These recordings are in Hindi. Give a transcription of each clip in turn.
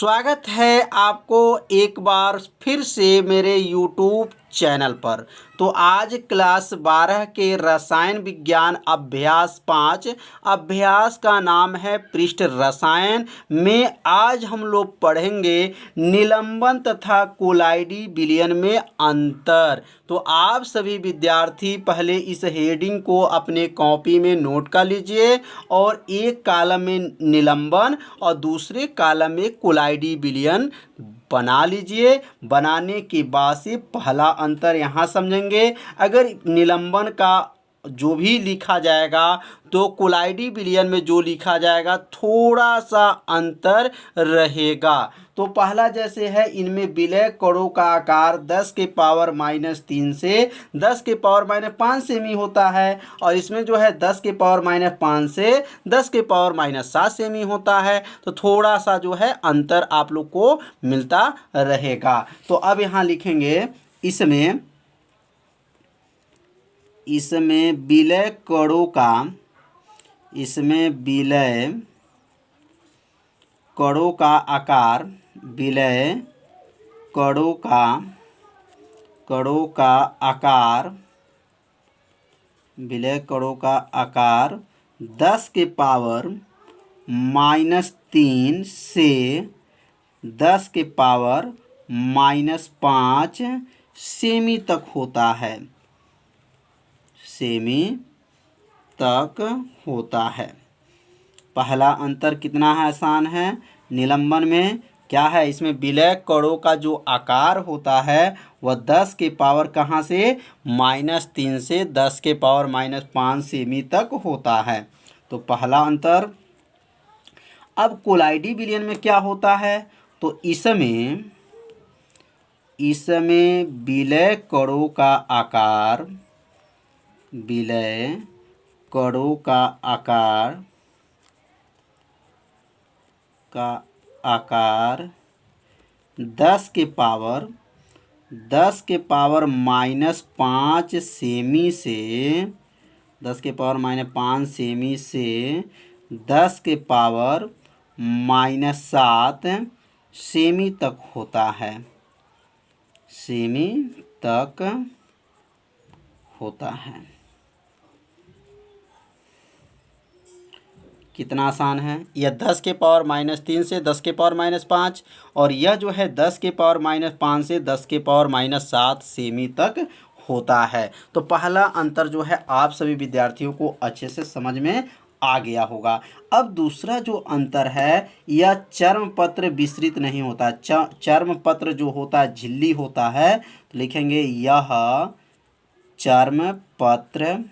स्वागत है आपको एक बार फिर से मेरे YouTube चैनल पर। तो आज क्लास 12 के रसायन विज्ञान अभ्यास 5 अभ्यास का नाम है पृष्ठ रसायन में आज हम लोग पढ़ेंगे निलंबन तथा कोलाइडी विलयन में अंतर। तो आप सभी विद्यार्थी पहले इस हेडिंग को अपने कॉपी में नोट कर लीजिए और एक कॉलम में निलंबन और दूसरे कॉलम में कोलाइडी विलयन बना लीजिए। बनाने के बाद से पहला अंतर यहाँ समझेंगे। अगर निलंबन का जो भी लिखा जाएगा तो कोलाइडी विलयन में जो लिखा जाएगा थोड़ा सा अंतर रहेगा। तो पहला जैसे है, इनमें विलय कणों का आकार 10 के पावर -3 से 10 के पावर -5 सेमी होता है और इसमें जो है 10 के पावर -5 से 10 के पावर -7 सेमी होता है। तो थोड़ा सा जो है अंतर आप लोग को मिलता रहेगा। तो अब यहाँ लिखेंगे इसमें विलय कणों का आकार विलय कणों का आकार 10 के पावर -3 से 10 के पावर -5 सेमी तक होता है। पहला अंतर कितना है, आसान है। निलंबन में क्या है, इसमें विलय कणों का जो आकार होता है वह 10 के पावर कहाँ से -3 से 10 के पावर -5 सेमी तक होता है। तो पहला अंतर। अब कोलाइडी विलयन में क्या होता है, तो इसमें विलय कणों का आकार 10 के पावर -5 सेमी से 10 के पावर -5 सेमी से 10 के पावर -7 सेमी तक होता है। कितना आसान है। यह 10 के पावर -3 से 10 के पावर -5 और यह जो है 10 के पावर -5 से 10 के पावर -7 सेमी तक होता है। तो पहला अंतर जो है आप सभी विद्यार्थियों को अच्छे से समझ में आ गया होगा। अब दूसरा जो अंतर है, यह चर्मपत्र विसरित नहीं होता। चर्मपत्र जो होता है झिल्ली होता है, तो लिखेंगे यह चर्मपत्र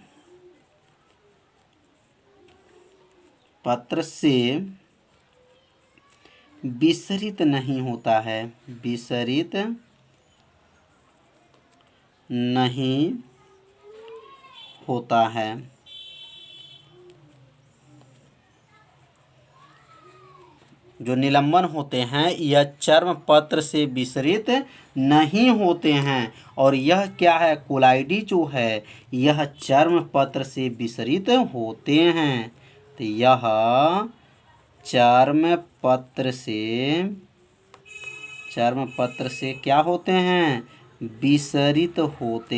से विसरित नहीं होता है। जो निलंबन होते हैं यह चर्मपत्र से विसरित नहीं होते हैं और यह क्या है, कोलाइडी जो है यह चर्मपत्र से विसरित होते हैं। तो यह चर्मपत्र से क्या होते हैं, विसरित होते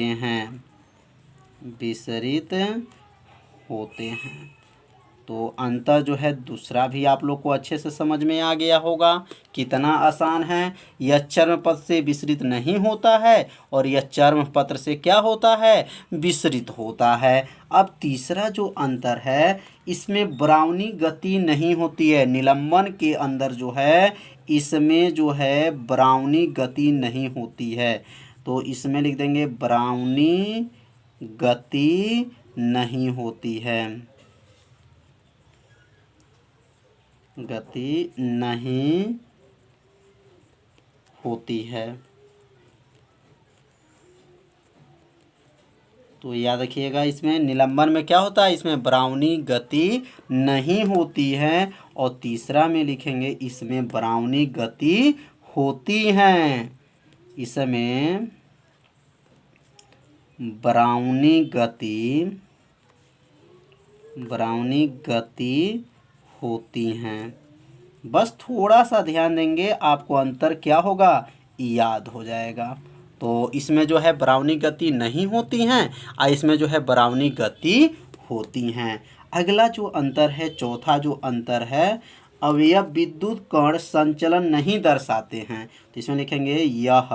हैं। तो अंतर जो है दूसरा भी आप लोग को अच्छे से समझ में आ गया होगा। कितना आसान है। यह चर्मपत्र से विसरित नहीं होता है और यह चर्मपत्र से क्या होता है, विसरित होता है। अब तीसरा जो अंतर है, इसमें ब्राउनी गति नहीं होती है। निलंबन के अंदर जो है इसमें जो है ब्राउनी गति नहीं होती है। तो इसमें लिख देंगे ब्राउनी गति नहीं होती है। तो याद रखिएगा, इसमें निलंबन में क्या होता है, इसमें ब्राउनी गति नहीं होती है और तीसरा में लिखेंगे इसमें ब्राउनी गति होती है। इसमें ब्राउनी गति होती हैं। बस थोड़ा सा ध्यान देंगे, आपको अंतर क्या होगा, याद हो जाएगा। तो इसमें जो है बराउनी गति नहीं होती हैं और इसमें जो है बराउनी गति होती हैं। अगला जो अंतर है, चौथा जो अंतर है, अवयव विद्युत कण संचलन नहीं दर्शाते हैं। तो इसमें लिखेंगे यह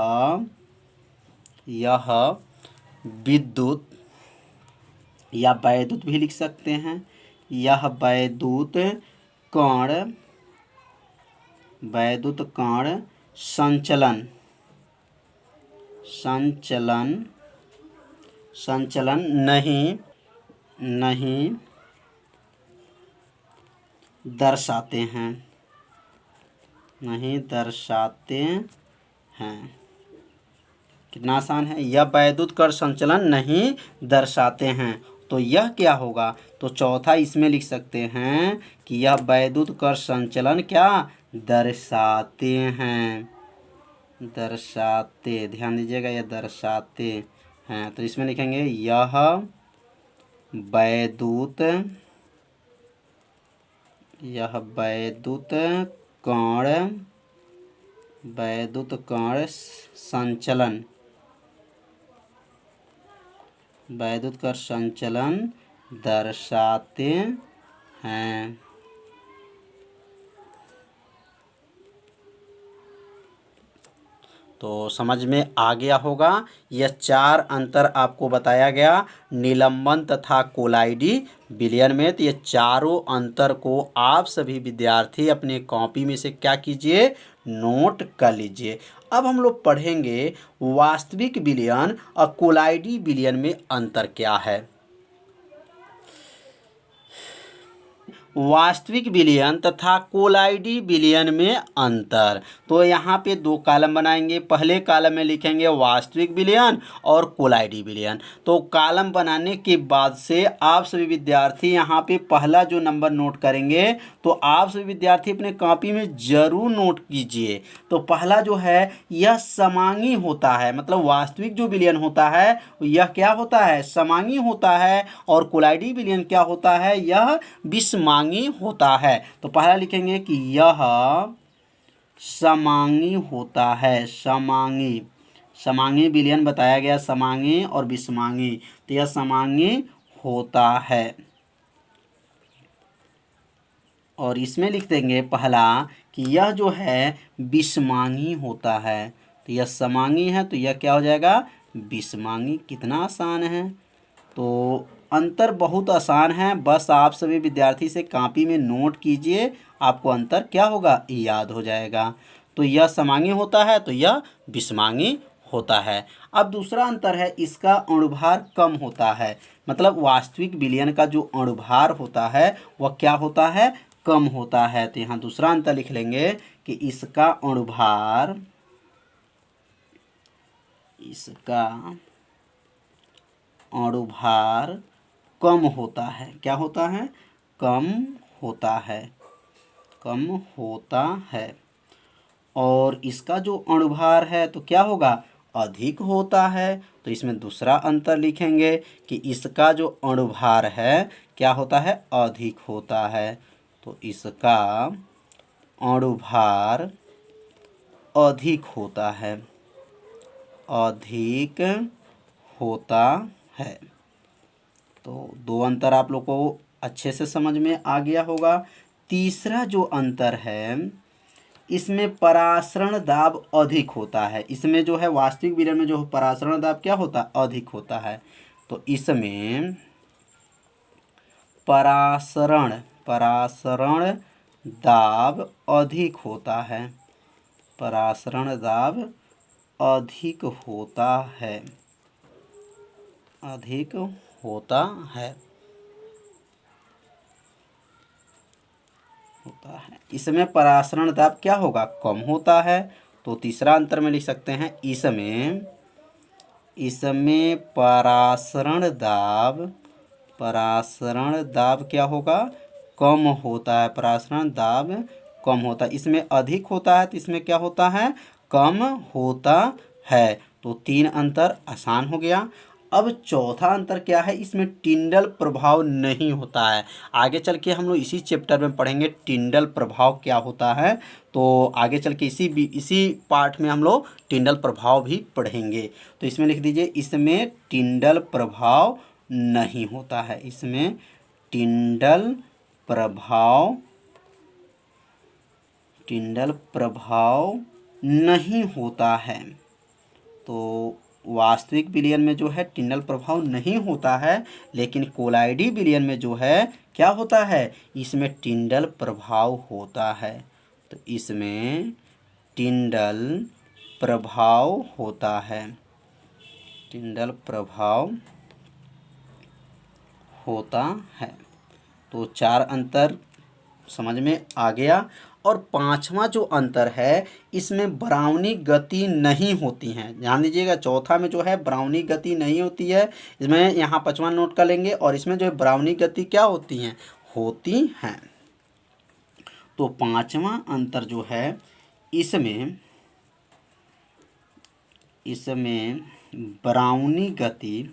विद्युत, या वैद्युत भी लिख सकते हैं, यह वैद्युत कण संचलन नहीं दर्शाते हैं। कितना आसान है, यह वैद्युत कण संचलन नहीं दर्शाते हैं। तो यह क्या होगा, तो चौथा इसमें लिख सकते हैं कि यह वैद्युत कण संचलन क्या दर्शाते हैं, ध्यान दीजिएगा, यह दर्शाते हैं। तो इसमें लिखेंगे यह वैद्युत कण संचलन दर्शाते हैं। तो समझ में आ गया होगा, यह 4 अंतर आपको बताया गया निलंबन तथा कोलाइडी विलयन में। तो ये चारों अंतर को आप सभी विद्यार्थी अपने कॉपी में से क्या कीजिए, नोट कर लीजिए। अब हम लोग पढ़ेंगे वास्तविक विलयन और कोलाइडी विलयन में अंतर क्या है। वास्तविक विलयन तथा कोलाइडी विलयन में अंतर। तो यहाँ पे 2 कॉलम बनाएंगे। पहले कॉलम में लिखेंगे वास्तविक विलयन और कोलाइडी विलयन। तो कॉलम बनाने के बाद से आप सभी विद्यार्थी यहाँ पे पहला जो नंबर नोट करेंगे, तो आप सभी विद्यार्थी अपने कॉपी में जरूर नोट कीजिए। तो पहला जो है, यह समांगी होता है, मतलब वास्तविक जो विलयन होता है यह क्या होता है, समांगी होता है। और कोलाइडी विलयन क्या होता है, यह विषमांगी होता है। तो पहला लिखेंगे कि यह समांगी होता है, समांगी विलयन बताया गया, समांगी और विषमांगी। तो यह समांगी होता है। और इसमें लिख देंगे पहला कि यह जो है विषमांगी होता है। तो यह समांगी है, तो यह क्या हो जाएगा, विषमांगी। कितना आसान है। तो अंतर बहुत आसान है, बस आप सभी विद्यार्थी से कॉपी में नोट कीजिए, आपको अंतर क्या होगा, याद हो जाएगा। तो यह समांगी होता है, तो यह विषमांगी होता है। अब दूसरा अंतर है, इसका अणुभार कम होता है, मतलब वास्तविक विलयन का जो अणुभार होता है वह क्या होता है, कम होता है। तो यहाँ दूसरा अंतर लिख लेंगे कि इसका अणुभार कम होता है। क्या होता है, कम होता है। और इसका जो अणुभार है तो क्या होगा, अधिक होता है। तो इसमें दूसरा अंतर लिखेंगे कि इसका जो अणुभार है क्या होता है, अधिक होता है। तो इसका अणुभार अधिक होता है। तो 2 अंतर आप लोग को अच्छे से समझ में आ गया होगा। तीसरा जो अंतर है, इसमें परासरण दाब अधिक होता है। इसमें जो है वास्तविक विलयन में जो परासरण दाब क्या होता है, अधिक होता है। तो इसमें परासरण दाब अधिक होता है, परासरण दाब अधिक होता है। इसमें परासरण दाब क्या होगा, कम होता है। तो तीसरा अंतर में लिख सकते हैं, इसमें परासरण दाब क्या होगा, कम होता है। परासरण दाब कम होता है। इसमें अधिक होता है, तो इसमें क्या होता है, कम होता है। तो 3 अंतर आसान हो गया। अब चौथा अंतर क्या है, इसमें टिंडल प्रभाव नहीं होता है। आगे चल के हम लोग इसी चैप्टर में पढ़ेंगे टिंडल प्रभाव क्या होता है। तो आगे चल के इसी पार्ट में हम लोग टिंडल प्रभाव भी पढ़ेंगे। तो इसमें लिख दीजिए, इसमें टिंडल प्रभाव नहीं होता है। इसमें टिंडल प्रभाव नहीं होता है। तो वास्तविक विलयन में जो है टिंडल प्रभाव नहीं होता है, लेकिन कोलाइडी विलयन में जो है क्या होता है, इसमें टिंडल प्रभाव होता है। तो इसमें टिंडल प्रभाव होता है, टिंडल प्रभाव होता है। तो 4 अंतर समझ में आ गया। और पांचवा जो अंतर है, इसमें ब्राउनी गति नहीं होती है। ध्यान दीजिएगा, चौथा में जो है ब्राउनी गति नहीं होती है, इसमें यहाँ पांचवा नोट कर लेंगे। और इसमें जो है ब्राउनी गति क्या होती हैं। तो पांचवा अंतर जो है, इसमें ब्राउनी गति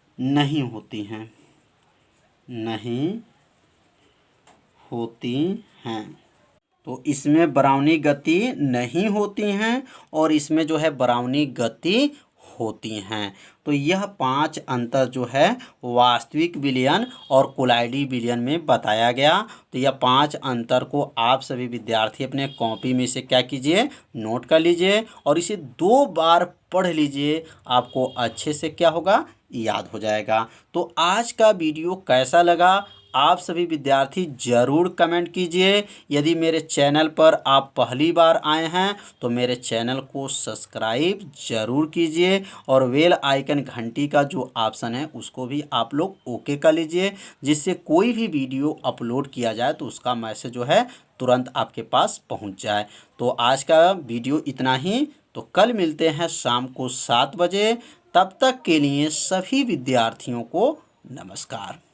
नहीं होती हैं। तो इसमें ब्राउनी गति नहीं होती हैं और इसमें जो है ब्राउनी गति होती हैं। तो यह 5 अंतर जो है वास्तविक विलयन और कोलाइडी विलयन में बताया गया। तो यह 5 अंतर को आप सभी विद्यार्थी अपने कॉपी में से क्या कीजिए, नोट कर लीजिए और इसे 2 बार पढ़ लीजिए, आपको अच्छे से क्या होगा, याद हो जाएगा। तो आज का वीडियो कैसा लगा, आप सभी विद्यार्थी ज़रूर कमेंट कीजिए। यदि मेरे चैनल पर आप पहली बार आए हैं तो मेरे चैनल को सब्सक्राइब ज़रूर कीजिए और बेल आइकन घंटी का जो ऑप्शन है उसको भी आप लोग ओके कर लीजिए, जिससे कोई भी वीडियो अपलोड किया जाए तो उसका मैसेज जो है तुरंत आपके पास पहुंच जाए। तो आज का वीडियो इतना ही। तो कल मिलते हैं शाम को 7 बजे। तब तक के लिए सभी विद्यार्थियों को नमस्कार।